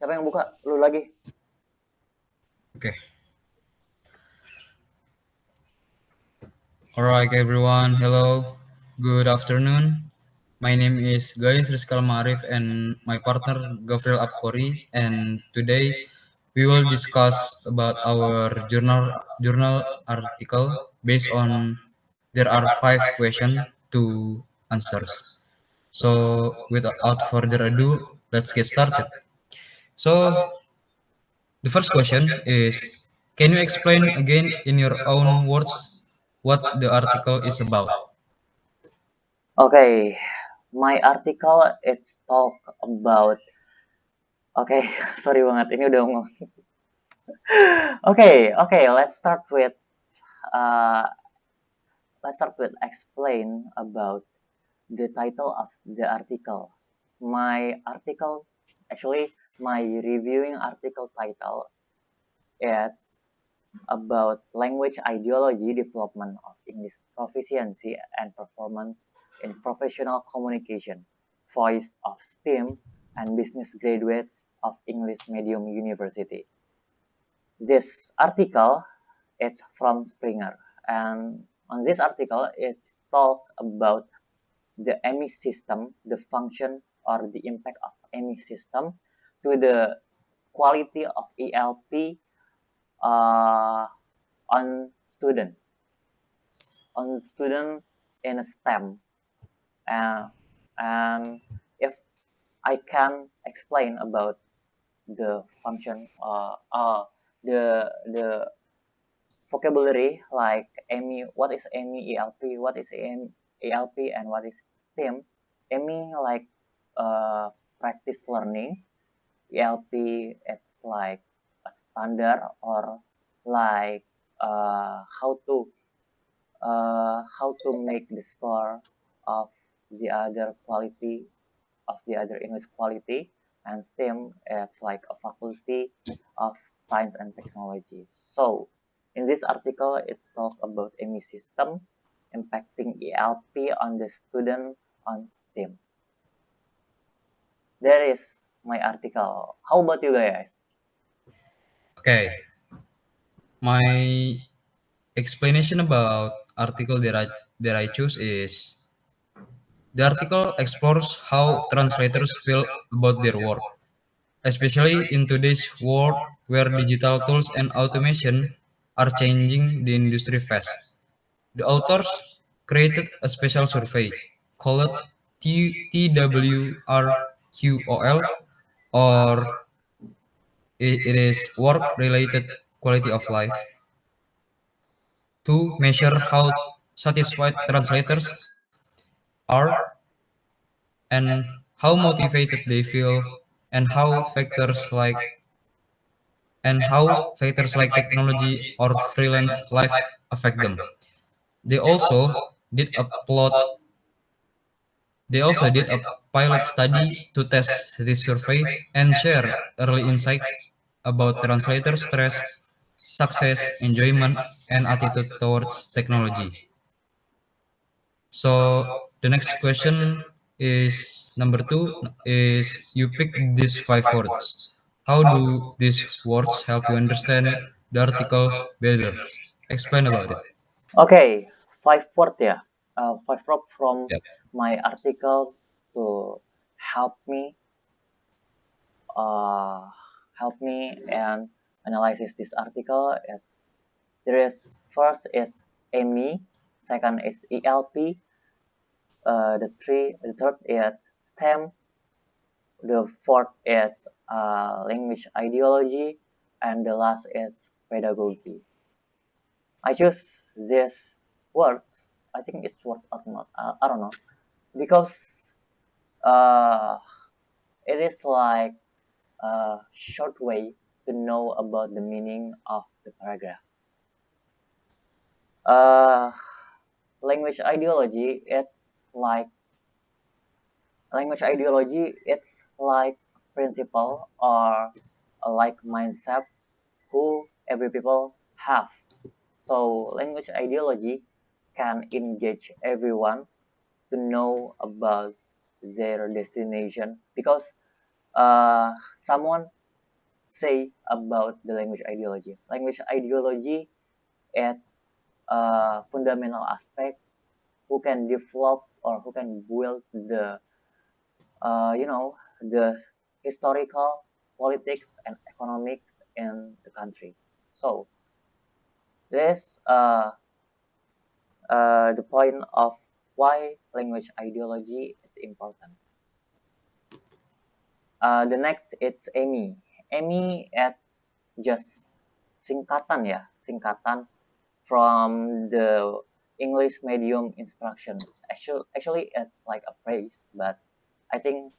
Siapa yang buka? Lu lagi? Okay. All right, everyone. Hello. Good afternoon. My name is Gayus Rizkal Marif and my partner Gabriel Apkori. And today we will discuss about our journal article based on there are 5 questions to answers. So without further ado, let's get started. So the first question is, can you explain again in your own words what the article is about? Okay, my article it's talk about. Okay, sorry banget ini udah ngomong. Okay, uh let's start with explain about the title of the article. My article, actually, my reviewing article title is about language ideology development of English proficiency and performance in professional communication, voice of STEM and business graduates of English Medium University. This article is from Springer, and on this article it's talk about the EMI system, the function or the impact of EMI system to the quality of ELP uh, on student in a STEM. Uh, and if I can explain about the function, the vocabulary like EMI, what is EMI ELP, what is ELP, and what is STEM. EMI like practice learning, ELP it's like a standard or like how to make the score of the other quality of the other English quality, and STEM it's like a faculty of science and technology. So in this article it's talk about EMI system impacting ELP on the student on STEM. That is my article. How about you guys? Okay, my explanation about article that I choose is the article explores how translators feel about their work, especially in today's world where digital tools and automation are changing the industry fast. The authors created a special survey called TWRQOL, or it is work related quality of life, to measure how satisfied translators are and how motivated they feel and how factors like technology or freelance life affect them. They also did a plot they also did a pilot study to test this survey and share early insights about translator stress, success, enjoyment, and attitude towards technology. So the next question is number two is you pick these 5 words. How do these words help you understand the article better? Explain about it. Okay, five word ya. Five word from Yep. my article to help me uh, and analysis this article. There is first is EMI, second is ELP, the third is STEM, the fourth is language ideology, and the last is pedagogy. I choose this word. I think it's word or not. I don't know because uh, it is like a short way to know about the meaning of the paragraph. Uh, language ideology, it's like principle or like mindset who every people have. So language ideology can engage everyone to know about their destination because someone say about the language ideology. Language ideology, it's a fundamental aspect who can develop or who can build the you know, the historical, politics, and economics in the country. So this the point of why language ideology is important. The next it's EMI. EMI it's just singkatan ya, singkatan from the English medium instruction. Actually it's like a phrase, but I think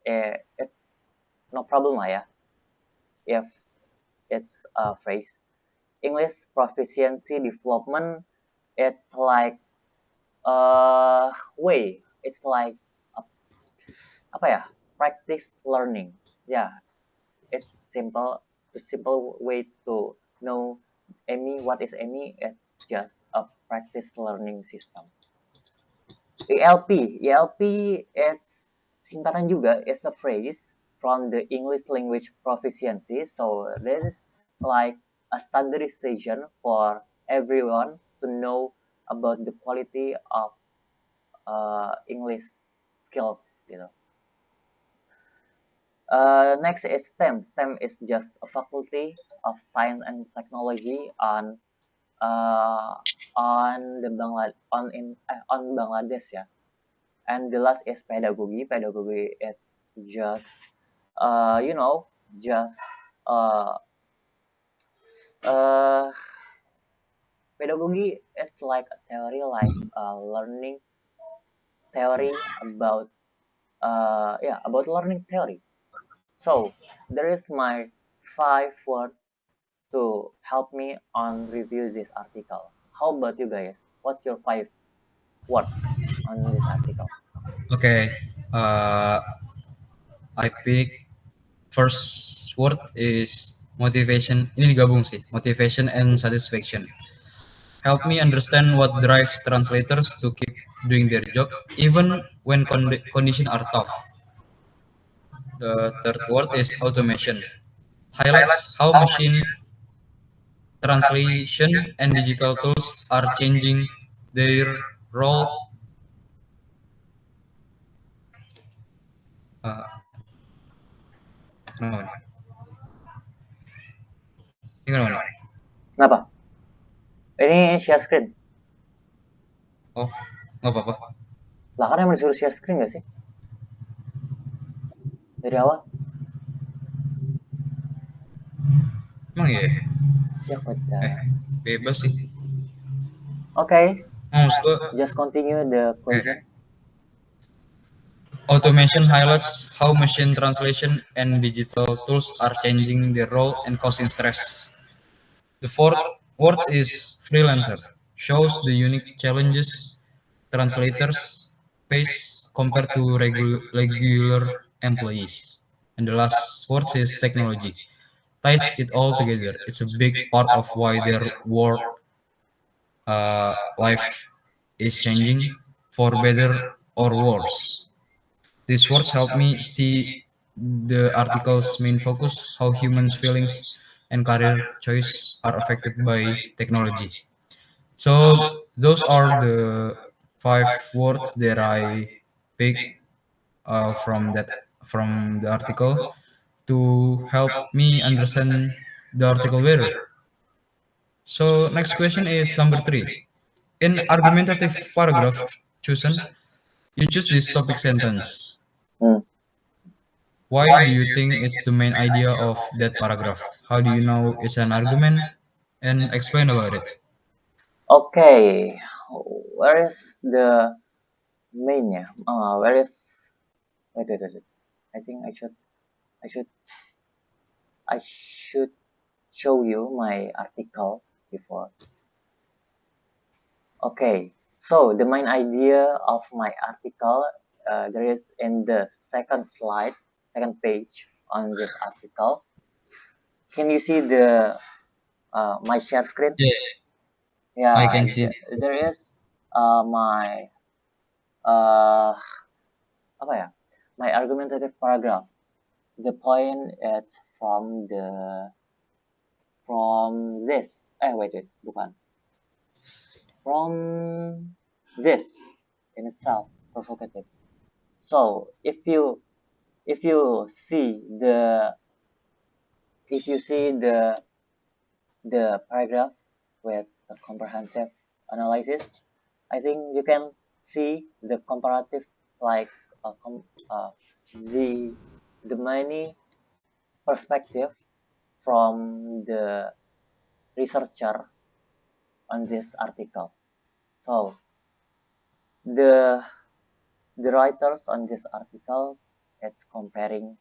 it's no problem lah ya if it's a phrase. English proficiency development, it's like way, it's like a, apa ya, practice learning. Yeah, it's simple, the simple way to know EMI. What is EMI? It's just a practice learning system. ELP, it's singkatan juga. It's a phrase from the English language proficiency. So this is like a standardization for everyone to know about the quality of English skills. Next is STEM. STEM is just a faculty of science and technology uh, on Bangladesh ya. And the last is pedagogy. Pedagogy it's just you know, just uh, uh, pedagogy it's like a theory, like learning theory about yeah, about learning theory. So there is my 5 words to help me on review this article. How about you guys? What's your 5 words on this article? Okay, uh, I pick first word is motivation. Ini digabung sih, motivation and satisfaction. Help me understand what drives translators to keep doing their job even when conditions are tough. The third word is automation. Highlights how machine translation and digital tools are changing their role. Uh, kenapa nih? Ini kenapa nih? Kenapa? Ini share screen. Oh, nggak apa-apa. Lah kan emang disuruh share screen gak sih? Dari awal? Emang iya? Siapa Bebas sih. Okay, Maksud gue, just continue the question. automation highlights how machine translation and digital tools are changing their role and causing stress. The fourth word is freelancer, shows the unique challenges translators face compared to regular employees. And the last word is technology, ties it all together. It's a big part of why their work life is changing for better or worse. These words help me see the article's main focus, how humans' feelings and career choice are affected by technology. So those are the 5 words that I pick from the article to help me understand the article better. So next question is number 3. In argumentative paragraph chosen, you choose this topic sentence. Hmm. Why do you think it's the main idea of that paragraph? How do you know it's an argument? And explain about it. Okay, where is the main ya? Where is wait. I think I should I should show you my articles before. Okay, so the main idea of my article there is in the second page on this article. Can you see the my share screen? Yeah, I Yeah, can see it. there is my apa ya? My argumentative paragraph. The point is from this. Wait, bukan. From this in itself provocative. So see the if you see the paragraph with the comprehensive analysis, I think you can see the comparative, like the many perspective from the researcher on this article. So the writers on this article, it's comparing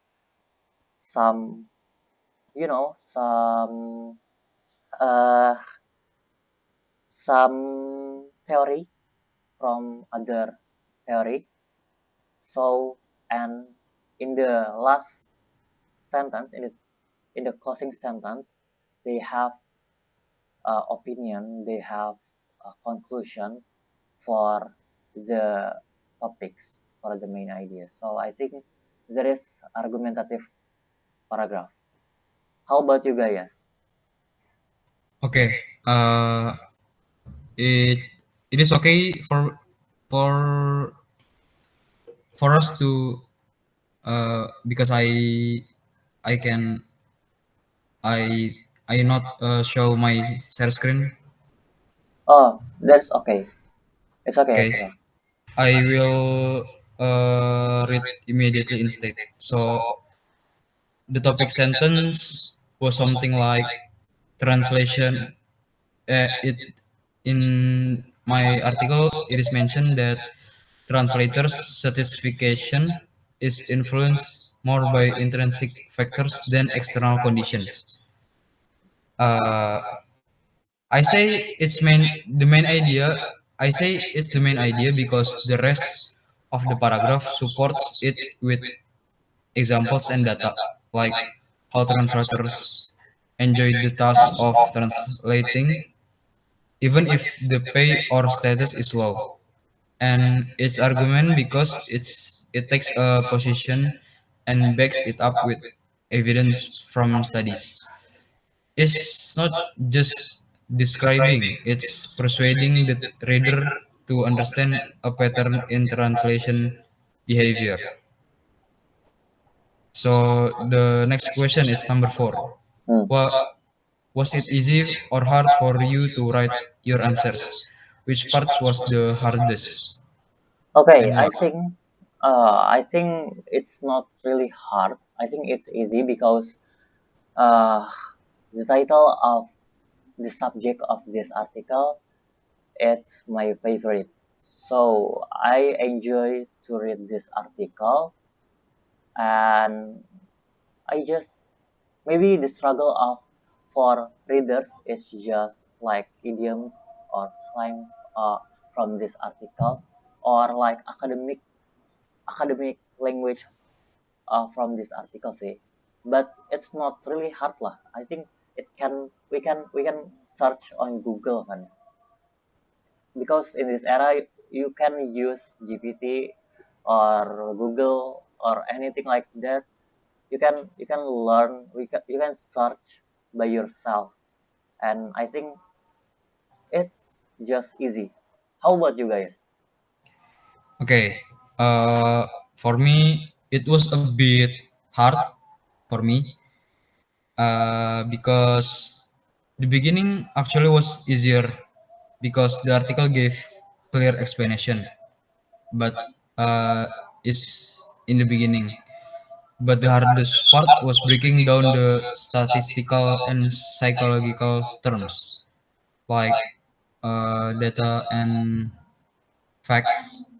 some, uh, some theory from other theory. So, and in the last sentence, in the closing sentence, they have opinion, they have a conclusion for the topics, for the main idea. So I think there is argumentative paragraph. How about you guys? Okay. It it is okay for for us to because I can I I not show my share screen. Oh, that's okay. It's okay. It's Okay. okay. I will read immediately instead. So the topic sentence was something like translation. It in my article it is mentioned that translators' satisfaction is influenced more by intrinsic factors than external conditions. Uh, I say it's the main idea. I say it's the main idea because the rest of the paragraph supports it with examples and data, like how translators enjoy the task of translating, even if the pay or status is low. And its argument because it takes a position and backs it up with evidence from studies. It's not just describing, it's persuading the reader to understand a pattern in translation behavior. So the next question is number four. Hmm. What was it easy or hard for you to write your answers? Which parts was the hardest Okay, and why? I think it's not really hard. I think it's easy because uh, the title of the subject of this article, it's my favorite. So I enjoy to read this article, and I just maybe the struggle of for readers is just like idioms or slangs from this article, or like academic language from this article sih. But it's not really hard lah. I think we can search on Google kan, because in this era you can use GPT or Google or anything like that. You can learn, you can search by yourself, and I think it's just easy. How about you guys? Okay, uh, for me it was a bit hard for me because the beginning actually was easier because the article gave clear explanation, but uh, is in the beginning. But the hardest part was breaking down the statistical and psychological terms like data and facts.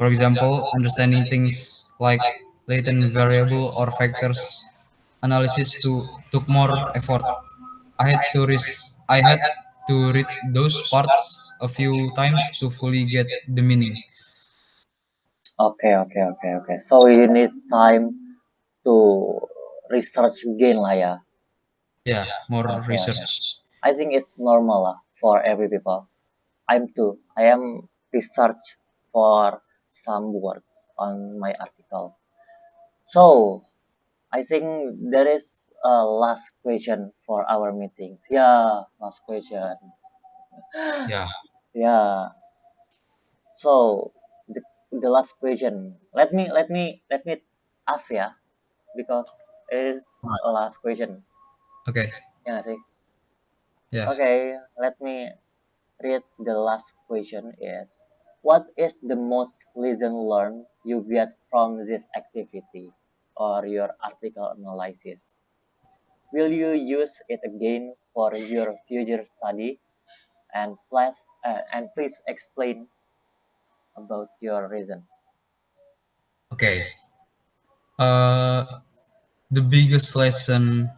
For example, understanding things like latent variable or factors analysis took more effort. I had to read those parts a few times to fully get the meaning. Okay. So you need time to research again lah ya. Yeah, more Okay. research. I think it's normal lah for every people. I'm too. I am research for some words on my article. So I think there is a last question for our meetings. Yeah, last question. Yeah. Yeah. So the last question. Let me ask ya because it is Right. a last question. Okay. Yeah, nggak sih. Yeah. Okay, let me read the last question is what is the most lesson learned you get from this activity or your article analysis? Will you use it again for your future study? And please explain about your reason. Okay. Uh, the biggest lesson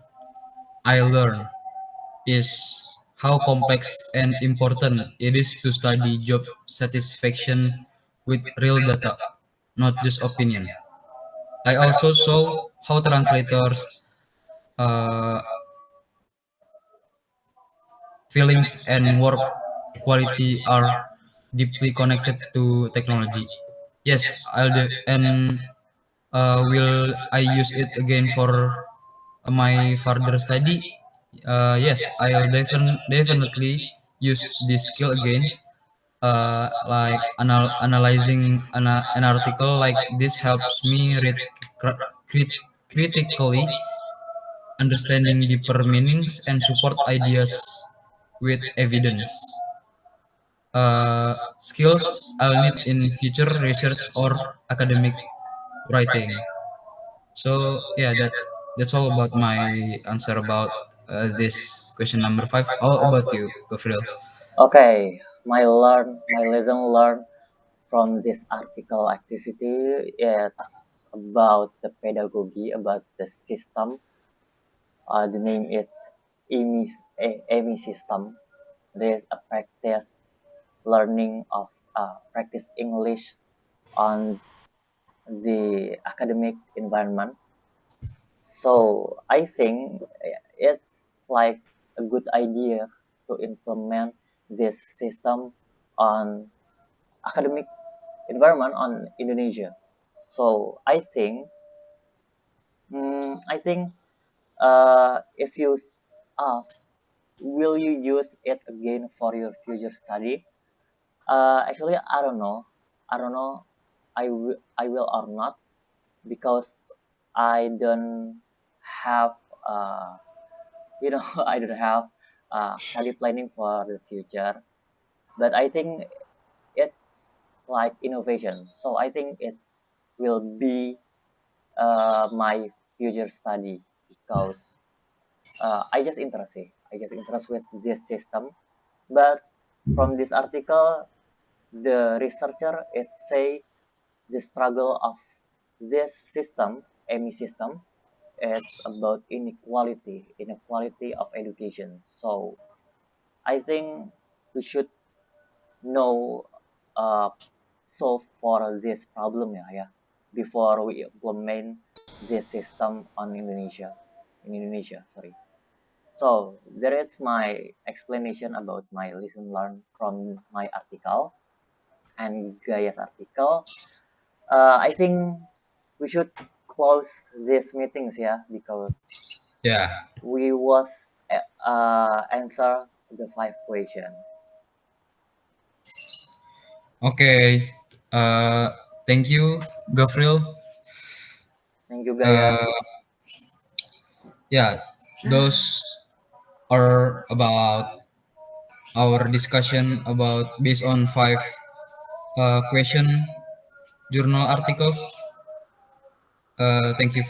I learned is how complex and important it is to study job satisfaction with real data, not just opinion. I also saw how translators' uh, feelings and work quality are deeply connected to technology. Yes, and will I use it again for my further study? Yes, I'll definitely use this skill again. Like analyzing an article like this helps me read cr- critically, understanding deeper meanings, and support ideas with evidence. Skills I'll need in future research or academic writing. So yeah, that's all about my answer about this question number 5. How about you, Gofril? Okay, my lesson learned from this article activity it's about the pedagogy about the system. The name is EMI system. There is a practice learning of practice English on the academic environment. So I think it's like a good idea to implement this system on academic environment on Indonesia. So I think if you ask, will you use it again for your future study? Actually, I don't know. I don't know. I will or not because I don't have uh I don't have study planning for the future. But I think it's like innovation. So I think it will be my future study because I just interest with this system. But from this article, the researcher is say the struggle of this system, EMI system, it's about inequality of education. So I think we should know uh, solve for this problem ya before we implement this system on Indonesia, sorry. So there is my explanation about my lesson learned from my article and Gaya's article. I think we should close these meetings because Yeah. we was answer the 5 question. Okay. Thank you, Gofril. Thank you, Gaya. Uh, yeah, those are about our discussion about based on 5 question journal articles. Thank you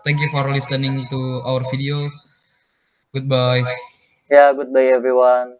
thank you for listening to our video. Goodbye. Yeah, goodbye everyone.